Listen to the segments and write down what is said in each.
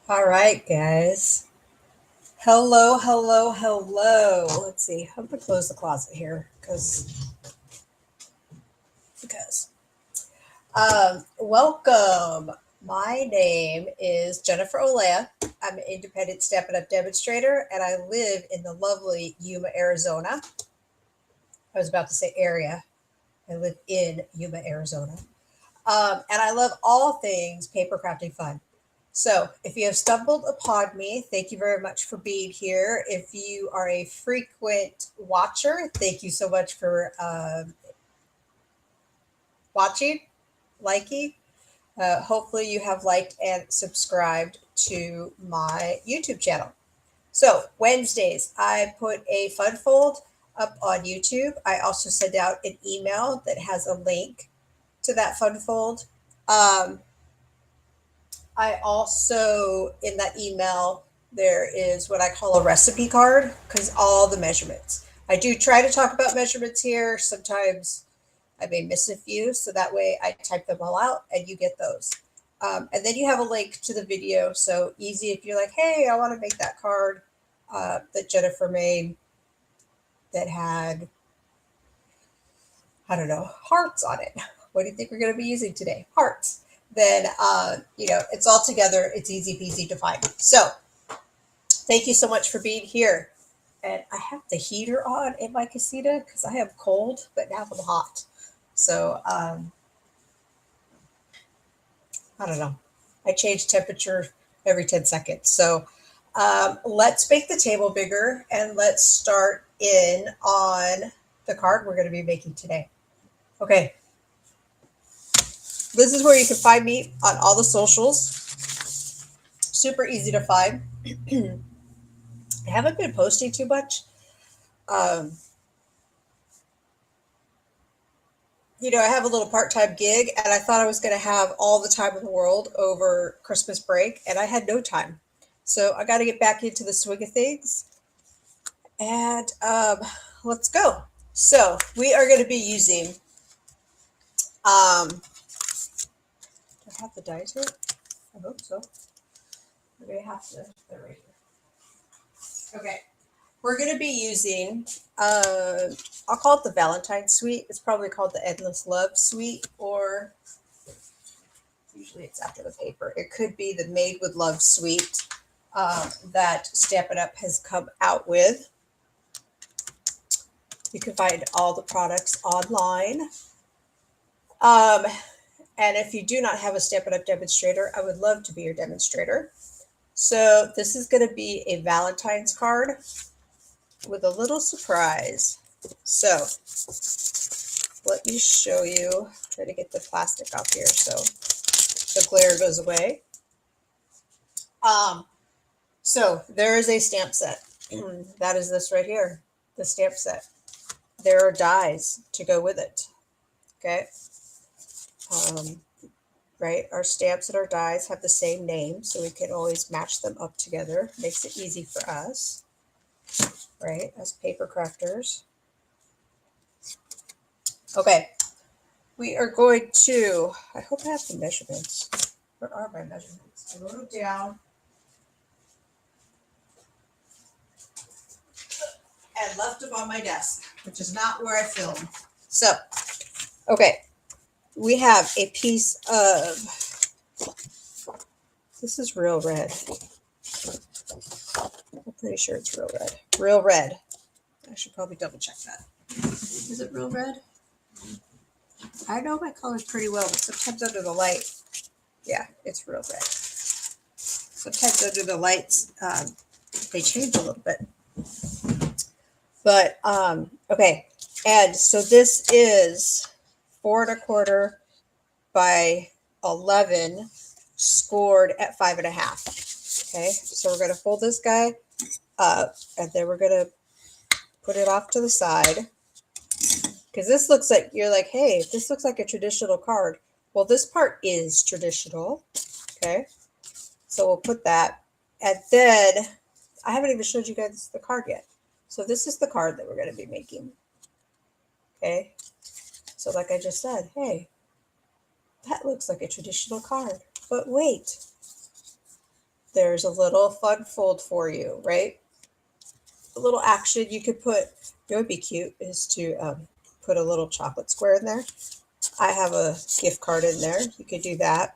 All right, guys. Hello, hello, hello. Let's see. I'm gonna close the closet here because welcome. My name is Jennifer Olea. I'm an independent Stampin' Up demonstrator, and I live in the lovely Yuma, Arizona. I was about to say area. I live in Yuma, Arizona. And I love all things paper crafting fun. So, if you have stumbled upon me, thank you very much for being here. If you are a frequent watcher, thank you so much for watching, liking. Hopefully, you have liked and subscribed to my YouTube channel. So, Wednesdays, I put a fun fold up on YouTube. I also send out an email that has a link to that fun fold. Um, I also, in that email, there is what I call a recipe card because all the measurements. I do try to talk about measurements here. Sometimes I may miss a few, so that way I type them all out and you get those. And then you have a link to the video. So easy if you're like, hey, I want to make that card that Jennifer made that had, I don't know, hearts on it. What do you think we're going to be using today? Hearts. Then, it's all together. It's easy peasy to find. So thank you so much for being here. And I have the heater on in my casita because I am cold, but now I'm hot. So I don't know. I change temperature every 10 seconds. So let's make the table bigger and let's start in on the card we're going to be making today. Okay. This is where you can find me on all the socials. Super easy to find. I haven't been posting too much. Um, I have a little part-time gig and I thought I was going to have all the time in the world over Christmas break and I had no time. So I got to get back into the swing of things and let's go. So we are going to be using, do I have the dies here? I hope so. We're going to have to, they're right here. Okay. We're going to be using, I'll call it the Valentine Suite. It's probably called the Endless Love Suite, or usually it's after the paper. It could be the Made with Love Suite that Stampin' Up has come out with. You can find all the products online. And if you do not have a Stampin' Up demonstrator, I would love to be your demonstrator. So this is going to be a Valentine's card with a little surprise. So let me show you. Try to get the plastic off here so the glare goes away. So there is a stamp set. That is this right here, the stamp set. There are dies to go with it. Okay. Right. Our stamps and our dies have the same name, so we can always match them up together. Makes it easy for us, right, as paper crafters. Okay. We are going to, I hope I have the measurements. Where are my measurements? I wrote them down and left them on my desk, which is not where I film. So, okay. We have a piece of, this is real red. I'm pretty sure it's real red. Real red. I should probably double check that. Is it real red? I know my colors pretty well, but sometimes under the light, yeah, it's real red. Sometimes under the lights, they change a little bit. But, okay. And so this is 4 1/4 by 11 scored at 5 1/2. Okay. So we're going to fold this guy up and then we're going to put it off to the side. Because this looks like, you're like, hey, this looks like a traditional card. Well, this part is traditional. Okay. So we'll put that. And then I haven't even showed you guys the card yet. So this is the card that we're going to be making. Okay. So like I just said, hey, that looks like a traditional card. But wait, there's a little fun fold for you, right? A little action you could put, it would be cute, is to put a little chocolate square in there. I have a gift card in there. You could do that.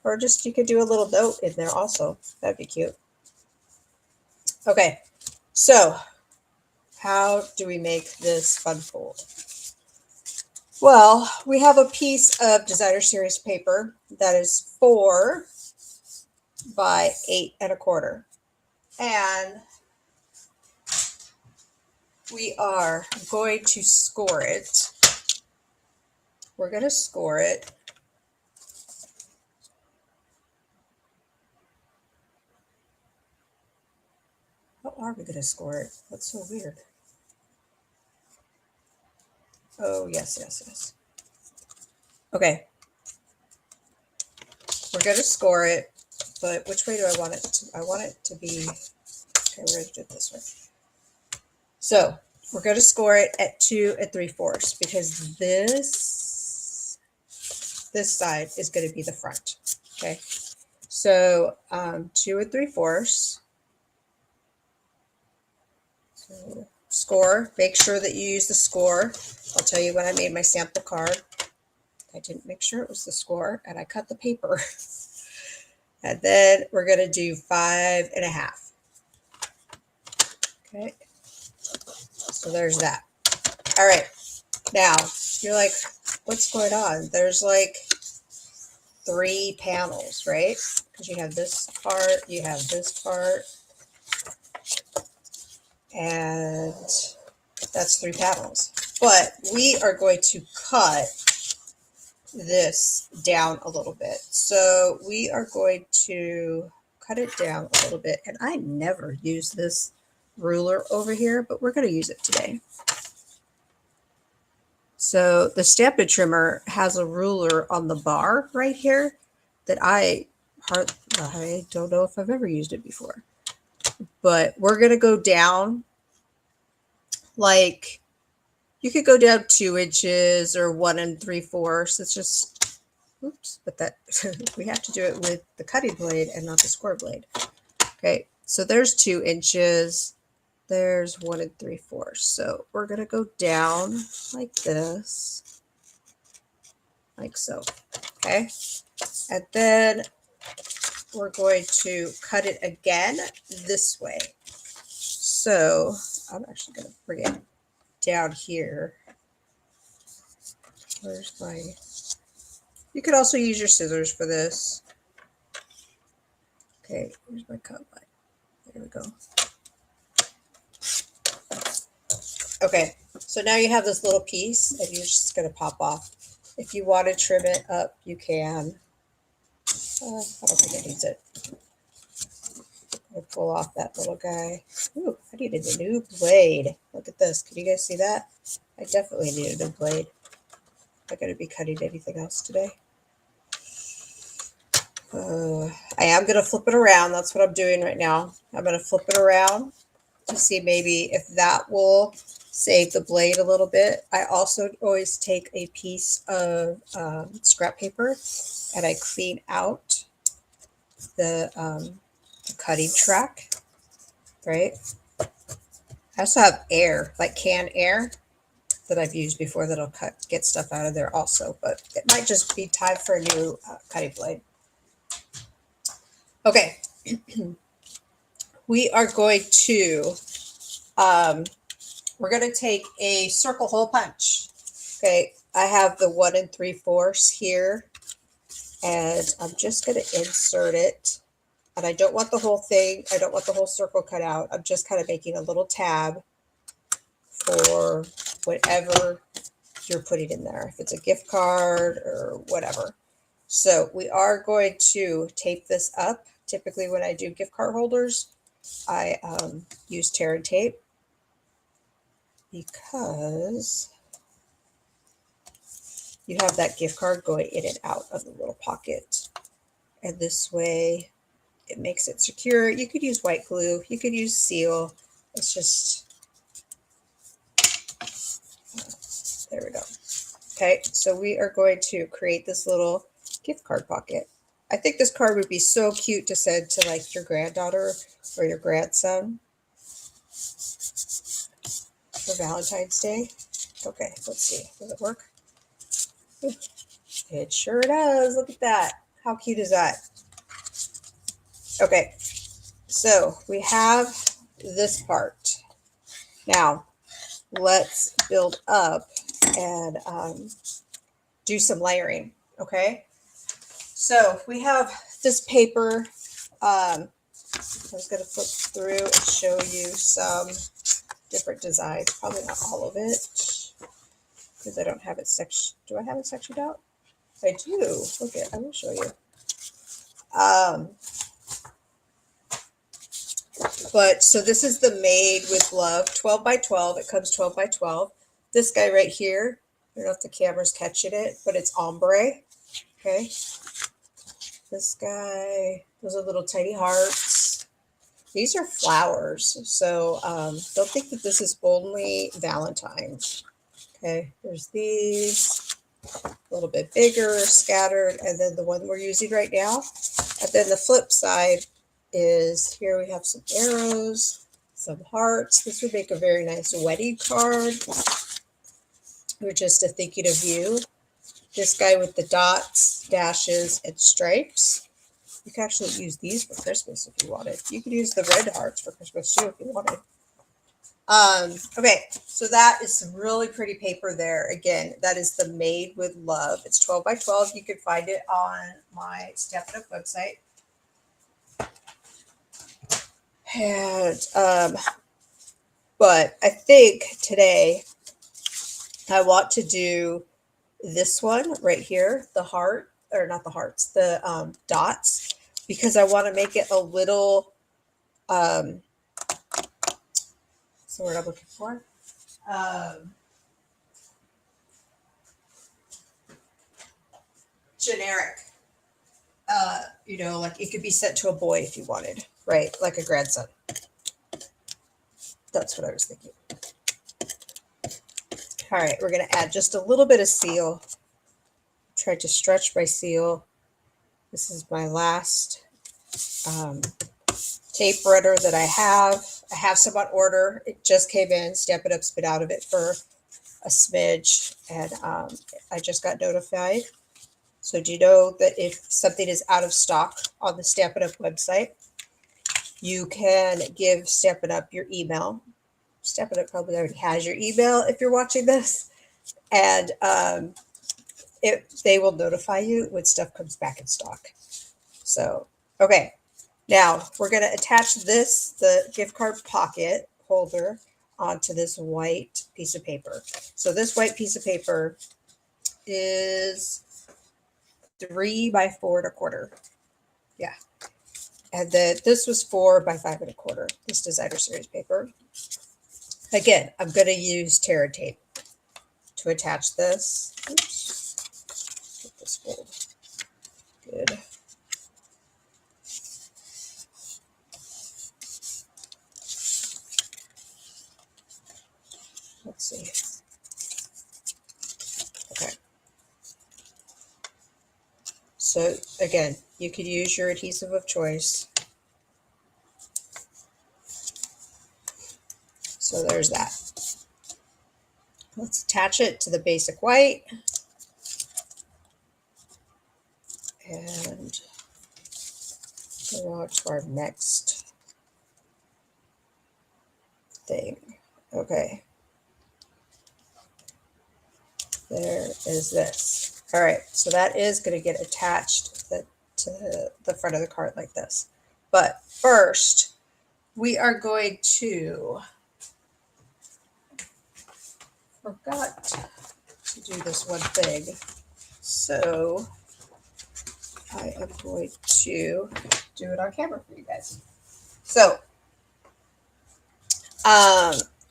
Or just you could do a little note in there also. That'd be cute. Okay, so how do we make this fun fold? Well, we have a piece of designer series paper that is 4 by 8 1/4. And we are going to score it. We're going to score it. How are we going to score it? That's so weird. Oh, yes. Okay. We're going to score it, but which way do I want it to? I want it to be, okay, we're going to do it this way. So we're going to score it at 2 3/4 because this side is going to be the front. Okay. So 2 3/4. So score, make sure that you use the score. I'll tell you when I made my sample card. I didn't make sure it was the score and I cut the paper. And then we're going to do 5 1/2. Okay. So there's that. All right. Now you're like, what's going on? There's like 3 panels, right? Because you have this part, you have this part, and that's 3 panels. But we are going to cut this down a little bit. So we are going to cut it down a little bit. And I never use this ruler over here, but we're going to use it today. So the Stampin' Trimmer has a ruler on the bar right here that I don't know if I've ever used it before. But we're going to go down, like, you could go down 2 inches or 1 3/4. It's just, oops, but that we have to do it with the cutting blade and not the score blade. Okay, so there's 2 inches. There's 1 3/4. So we're going to go down like this, like so. Okay, and then we're going to cut it again this way. So I'm actually going to bring it down here. Where's my, you could also use your scissors for this. Okay, here's my cut line. There we go. Okay, so now you have this little piece and you're just going to pop off. If you want to trim it up, you can. I don't think it needs it. I'll pull off that little guy. Ooh, I needed a new blade. Look at this. Can you guys see that? I definitely need a new blade. I'm going to be cutting anything else today. I am going to flip it around. That's what I'm doing right now. I'm going to flip it around to see maybe if that will save the blade a little bit. I also always take a piece of scrap paper and I clean out the cutting track, right? I also have air, like canned air that I've used before that'll get stuff out of there also, but it might just be time for a new cutting blade. Okay, we are going to, we're going to take a circle hole punch. Okay, I have the 1 3/4 here, and I'm just going to insert it. And I don't want the whole thing, I don't want the whole circle cut out. I'm just kind of making a little tab for whatever you're putting in there, if it's a gift card or whatever. So we are going to tape this up. Typically when I do gift card holders, I use tear and tape because you have that gift card going in and out of the little pocket. And this way it makes it secure. You could use white glue. You could use seal. It's just, there we go. Okay, so we are going to create this little gift card pocket. I think this card would be so cute to send to like your granddaughter or your grandson for Valentine's Day. Okay, let's see. Does it work? It sure does. Look at that. How cute is that? Okay, so we have this part. Now, let's build up and do some layering, okay? So we have this paper. I was going to flip through and show you some different designs. Probably not all of it because I don't have it sectioned. Do I have it sectioned out? I do. Look at, I will show you. But so this is the Made with Love 12 by 12. It comes 12 by 12. This guy right here, I don't know if the camera's catching it, but it's ombre. Okay. This guy, those are little tiny hearts. These are flowers. So don't think that this is only Valentine's. Okay. There's these, a little bit bigger, scattered, and then the one we're using right now. And then the flip side is here we have some arrows, some hearts. This would make a very nice wedding card. Or just a thinking of you. This guy with the dots, dashes, and stripes. You can actually use these for Christmas if you wanted. You could use the red hearts for Christmas too if you wanted. Okay, so that is some really pretty paper there. Again, that is the Made with Love. It's 12 by 12. You can find it on my Stampin' Up website. And but I think today I want to do this one right here, the heart, or not the hearts, the dots, because I want to make it a little, what's the word I'm looking for? Generic. You know, like it could be sent to a boy if you wanted, right? Like a grandson. That's what I was thinking. All right, we're going to add just a little bit of seal. Try to stretch my seal. This is my last tape runner that I have. I have some on order. It just came in. Stampin' Up's been out of it for a smidge, and I just got notified. So do you know that if something is out of stock on the Stampin' Up website, you can give Stampin' Up your email. Stampin' Up probably already has your email if you're watching this, and they will notify you when stuff comes back in stock. So, okay. Now, we're going to attach this, the gift card pocket holder, onto this white piece of paper. So this white piece of paper is 3 by 4 1/4. Yeah. And then this was 4 by 5 1/4, this designer series paper. Again, I'm going to use Terra tape to attach this. Oops. Get this fold. Good. Let's see. Okay. So again, you could use your adhesive of choice. So there's that. Let's attach it to the basic white. And go on to our next thing. Okay. There is this. All right, so that is going to get attached to the front of the card like this. But first, we are going to, forgot to do this one thing. So I am going to do it on camera for you guys. So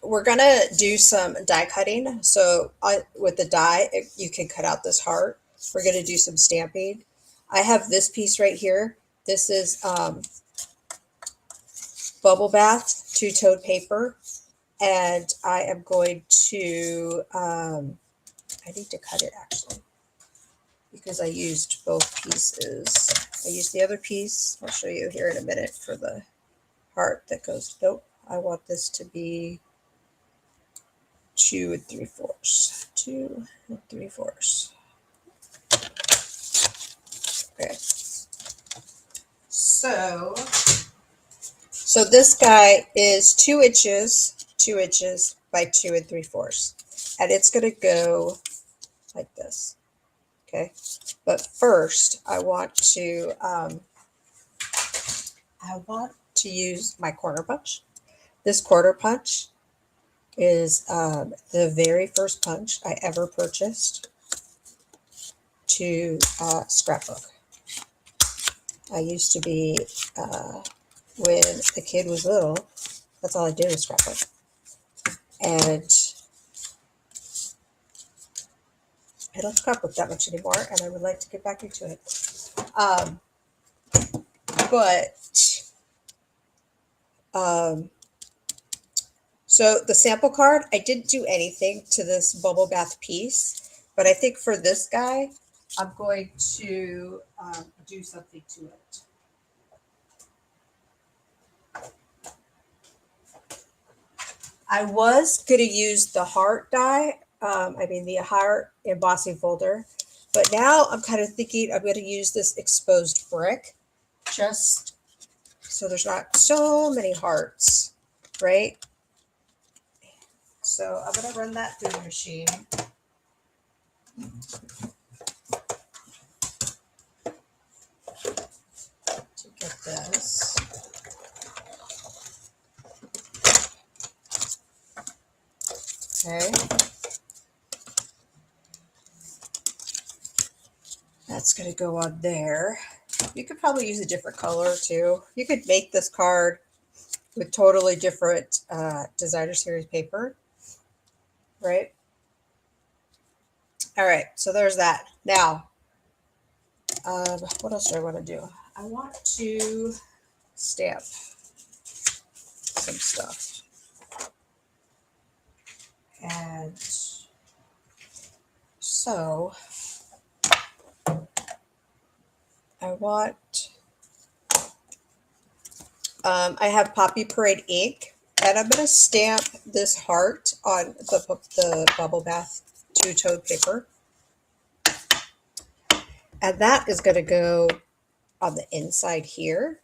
we're going to do some die cutting. So with the die, you can cut out this heart. We're going to do some stamping. I have this piece right here. This is Bubble Bath two-tone paper. And I am going to, I need to cut it actually, because I used both pieces. I used the other piece. I'll show you here in a minute for the heart that goes, nope, I want this to be 2 3/4. 2 3/4. Okay. So this guy is 2 inches by 2 3/4. And it's going to go like this. Okay. But first I want to use my corner punch. This quarter punch is the very first punch I ever purchased to scrapbook. I used to be, when the kid was little, that's all I did was scrapbook. And I don't scrapbook that much anymore, and I would like to get back into it. So the sample card, I didn't do anything to this bubble bath piece, but I think for this guy, I'm going to do something to it. I was going to use the heart die, the heart embossing folder, but now I'm kind of thinking I'm going to use this exposed brick just so there's not so many hearts, right? So I'm going to run that through the machine. To get this. Okay. That's going to go on there. You could probably use a different color too. You could make this card with totally different designer series paper, right? All right, so there's that. Now, what else do I want to do? I want to stamp some stuff. And so I have Poppy Parade ink, and I'm going to stamp this heart on the Bubble Bath two-tone paper. And that is going to go on the inside here,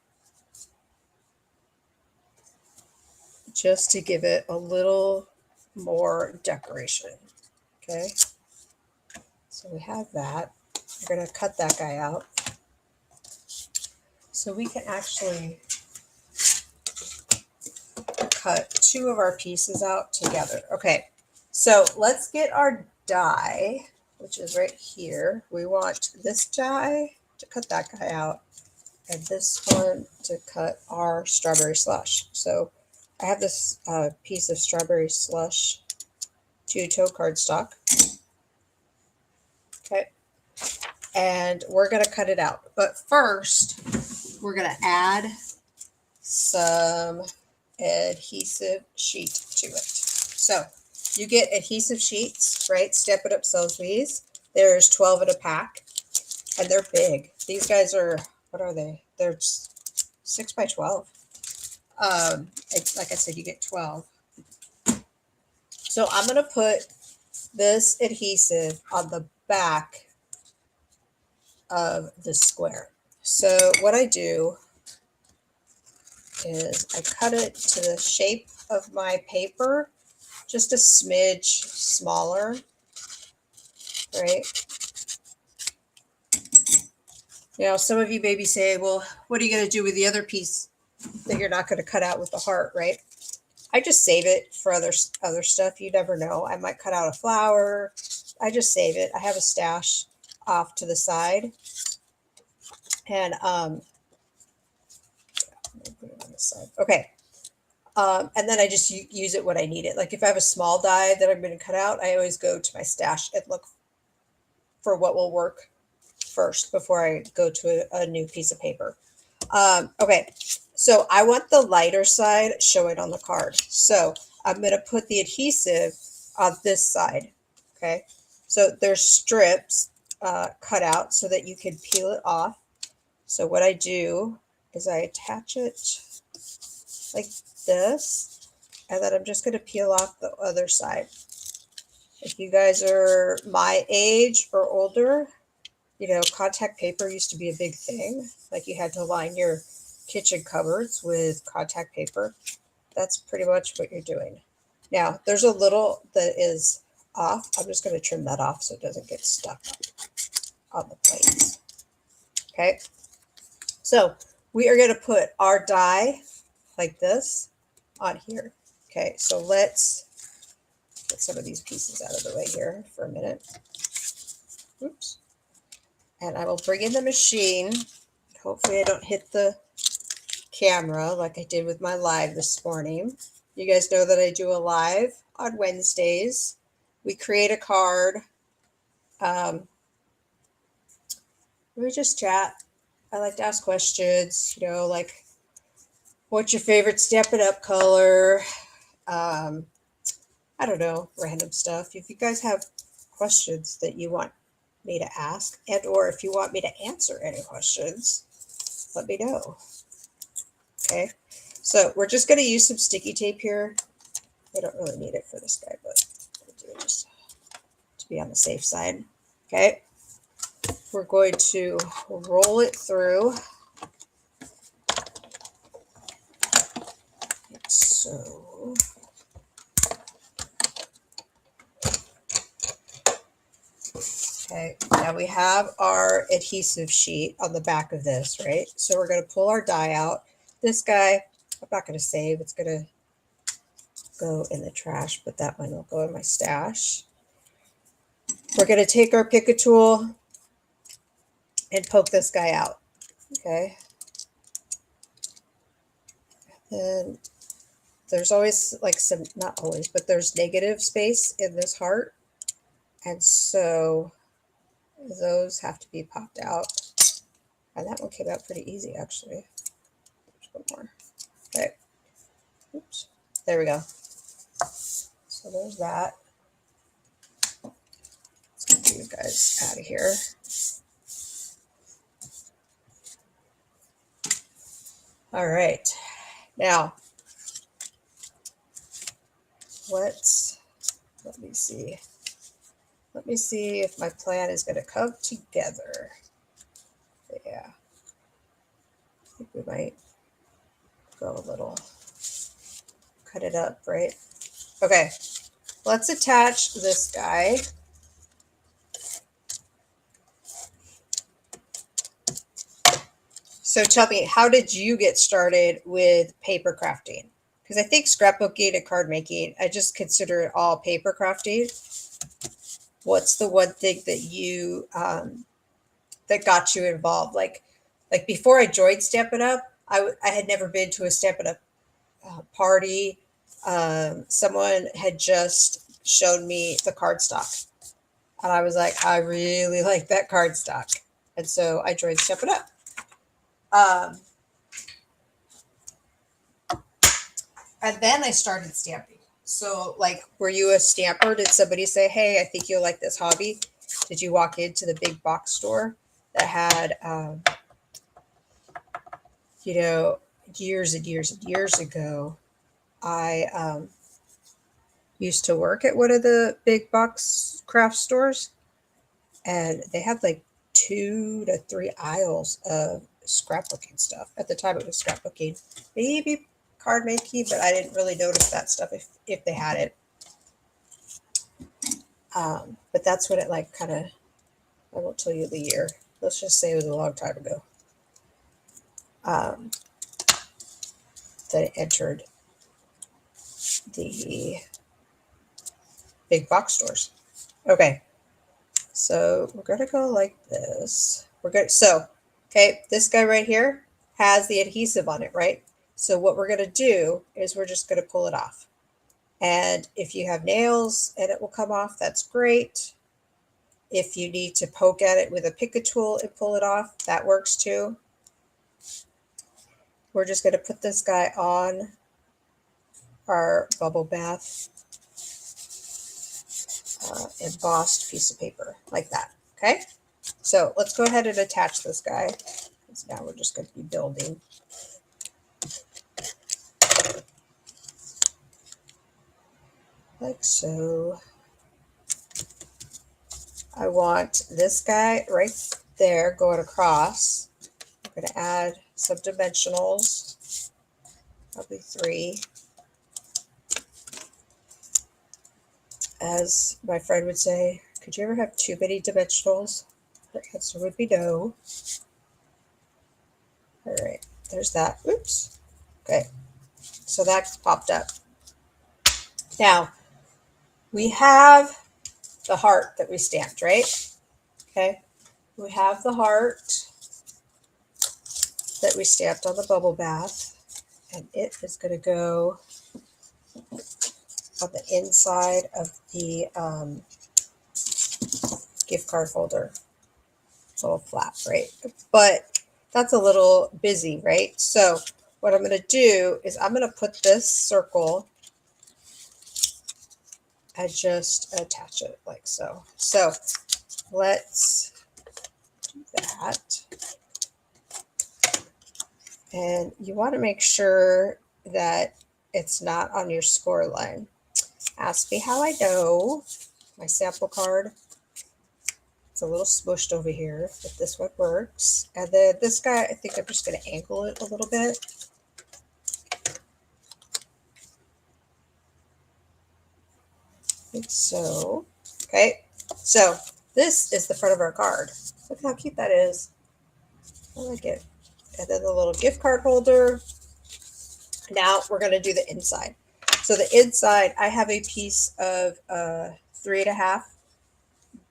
just to give it a little more decoration. Okay, so we have that. We're going to cut that guy out. So we can actually cut 2 of our pieces out together. Okay, so let's get our die, which is right here. We want this die to cut that guy out, and this one to cut our Strawberry Slush. So I have this piece of Strawberry Slush two-tone cardstock. Okay, and we're going to cut it out. But first, we're going to add some adhesive sheet to it. So you get adhesive sheets, right? Stampin' Up sells these. There's 12 in a pack, and they're big. These guys are, what are they? They're 6 by 12. Like I said, you get 12. So I'm going to put this adhesive on the back of the square. So what I do is I cut it to the shape of my paper, just a smidge smaller, right? You know, some of you maybe say, well, what are you going to do with the other piece that you're not going to cut out with the heart, right? I just save it for other stuff. You never know. I might cut out a flower. I just save it. I have a stash off to the side. And put it on the side. Okay. And then I just use it when I need it. Like if I have a small die that I'm going to cut out, I always go to my stash and look for what will work first before I go to a new piece of paper. Okay, so I want the lighter side showing on the card. So I'm going to put the adhesive on this side. Okay, so there's strips cut out so that you can peel it off. So what I do is I attach it like this, and then I'm just going to peel off the other side. If you guys are my age or older, contact paper used to be a big thing. Like you had to line your kitchen cupboards with contact paper. That's pretty much what you're doing. Now, there's a little that is off. I'm just going to trim that off so it doesn't get stuck on the plates. Okay. So we are going to put our die like this on here. Okay. So let's get some of these pieces out of the way here for a minute. Oops. And I will bring in the machine. Hopefully I don't hit the camera like I did with my live this morning. You guys know that I do a live on Wednesdays. We create a card. We just chat. I like to ask questions, like what's your favorite Stampin' Up color? I don't know, random stuff. If you guys have questions that you want me to ask, and or if you want me to answer any questions, let me know. Okay, so we're just going to use some sticky tape here. I don't really need it for this guy, but I'll do it just to be on the safe side. Okay, we're going to roll it through. Like so. Okay, now we have our adhesive sheet on the back of this, right? So we're going to pull our die out. This guy, I'm not going to save. It's going to go in the trash, but that one will go in my stash. We're going to take our Pick a tool and poke this guy out, okay? And there's always like some, not always, but there's negative space in this heart. And so those have to be popped out. And that one came out pretty easy, actually. There's one more. Okay. Oops. There we go. So there's that. Let's get you guys out of here. All right. Now, let me see. Let me see if my plan is going to come together. Yeah. I think we might go a little, cut it up, right? Okay. Let's attach this guy. So tell me, how did you get started with paper crafting? Because I think scrapbooking and card making, I just consider it all paper crafting. What's the one thing that you that got you involved? Like before I joined Stampin' Up, I had never been to a Stampin' Up party. Someone had just shown me the cardstock, and I was like, I really like that cardstock, and so I joined Stampin' Up. And then I started stamping. So, like, were you a stamper? Did somebody say, hey, I think you'll like this hobby? Did you walk into the big box store that had, years and years and years ago, I used to work at one of the big box craft stores, and they had like 2 to 3 aisles of scrapbooking stuff. At the time, it was scrapbooking, maybe card making, but I didn't really notice that stuff if they had it. But that's when it like kind of, I won't tell you the year. Let's just say it was a long time ago. That it entered the big box stores. Okay, so we're gonna go like this. Okay, this guy right here has the adhesive on it, right? So what we're going to do is we're just going to pull it off. And if you have nails and it will come off, that's great. If you need to poke at it with a Pick a tool and pull it off, that works too. We're just going to put this guy on our bubble bath embossed piece of paper like that. Okay, so let's go ahead and attach this guy. Now we're just going to be building. Like so. I want this guy right there going across. I'm going to add some dimensionals, probably 3. As my friend would say, could you ever have too many dimensionals? The answer would be no. All right, there's that. Oops. Okay, so that popped up. Now, we have the heart that we stamped, right? Okay, we have the heart that we stamped on the bubble bath, and it is going to go on the inside of the gift card holder. It's a little flat, right? But that's a little busy, right? So what I'm going to do is I'm going to put this circle and just attach it like so. So let's do that. And you want to make sure that it's not on your score line. Ask me how I know. My sample card, it's a little smushed over here, but this one works. And then this guy, I think I'm just going to angle it a little bit. Like so. Okay, so this is the front of our card. Look how cute that is. I like it. And then the little gift card holder. Now we're going to do the inside. So the inside, I have a piece of 3.5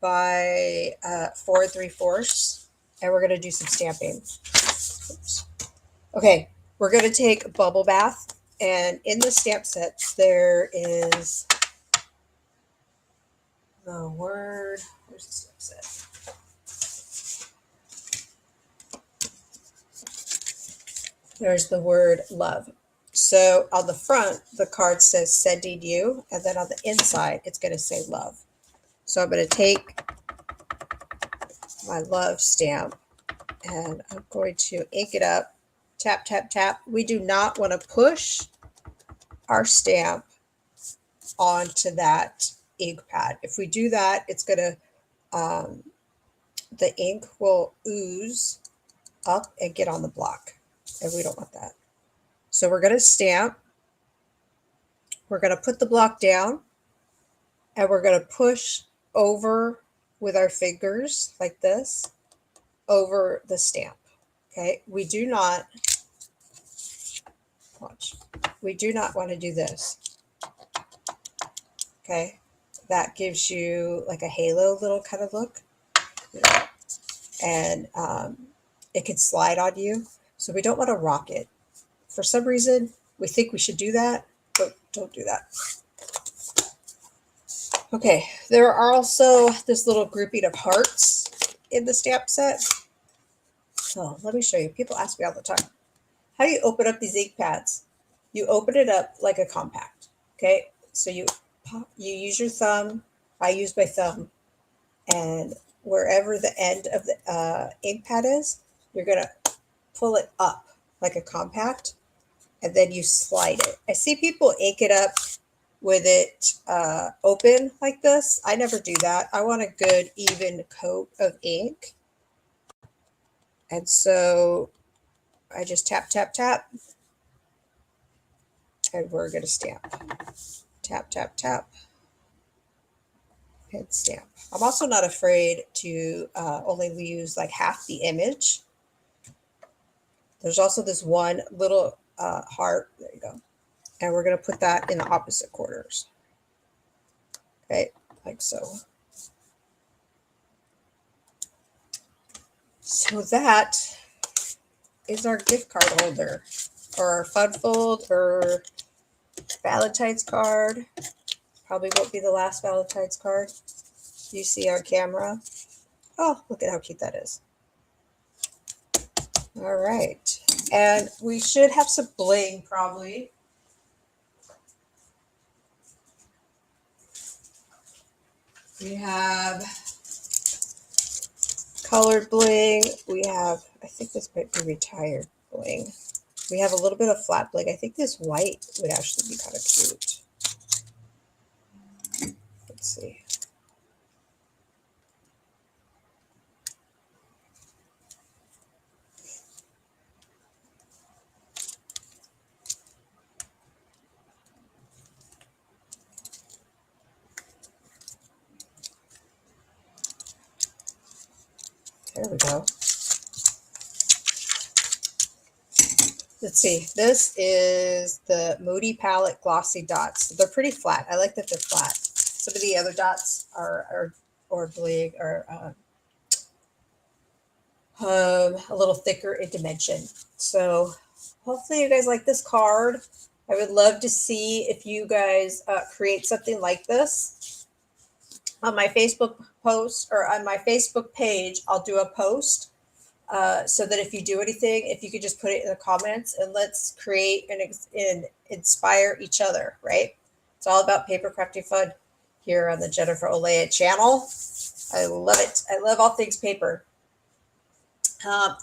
by 4 3/4, and we're going to do some stamping. Oops. Okay, we're going to take bubble bath, and in the stamp sets there is the word. Where's the stamp set? There's the word love. So on the front, the card says sending you, and then on the inside, it's going to say love. So I'm going to take my love stamp, and I'm going to ink it up. Tap, tap, tap. We do not want to push our stamp onto that ink pad. If we do that, it's going to, the ink will ooze up and get on the block, and we don't want that. So we're going to stamp. We're going to put the block down, and we're going to push over with our fingers like this over the stamp. Okay, we do not, watch, we do not want to do this. Okay, that gives you like a halo little kind of look, and it can slide on you. So we don't want to rock it. For some reason, we think we should do that, but don't do that. Okay, there are also this little grouping of hearts in the stamp set. So let me show you. People ask me all the time, how do you open up these ink pads? You open it up like a compact. Okay, so you use your thumb. I use my thumb, and wherever the end of the ink pad is, you're gonna pull it up like a compact, and then you slide it. I see people ink it up with it open like this. I never do that. I want a good even coat of ink. And so I just tap, tap, tap, and we're going to stamp. Tap, tap, tap, and stamp. I'm also not afraid to only use like half the image. There's also this one little heart. There you go. And we're going to put that in the opposite corners. Okay, like so. So that is our gift card holder, or our fun fold, or Valentine's card. Probably won't be the last Valentine's card you see on camera. Oh, look at how cute that is. All right. And we should have some bling probably. We have colored bling. We have I think this might be retired bling. We have a little bit of flat bling. I think this white would actually be kind of cute. Let's see. There we go. Let's see. This is the Moody Palette Glossy Dots. They're pretty flat. I like that they're flat. Some of the other dots are or bling are a little thicker in dimension. So hopefully you guys like this card. I would love to see if you guys create something like this on my Facebook post or on my Facebook page. I'll do a post so that if you do anything, if you could just put it in the comments and let's create and inspire each other, right? It's all about paper crafting fun here on the Jennifer Olea channel. I love it. I love all things paper.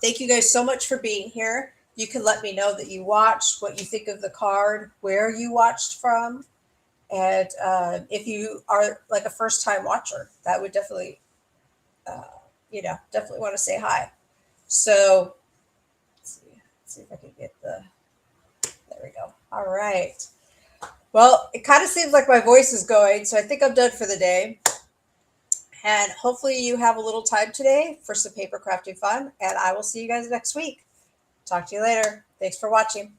Thank you guys so much for being here. You can let me know that you watched, what you think of the card, where you watched from, and if you are like a first-time watcher, that would definitely, definitely want to say hi. So let's see if I can get there we go. All right. Well, it kind of seems like my voice is going, so I think I'm done for the day. And hopefully you have a little time today for some paper crafting fun. And I will see you guys next week. Talk to you later. Thanks for watching.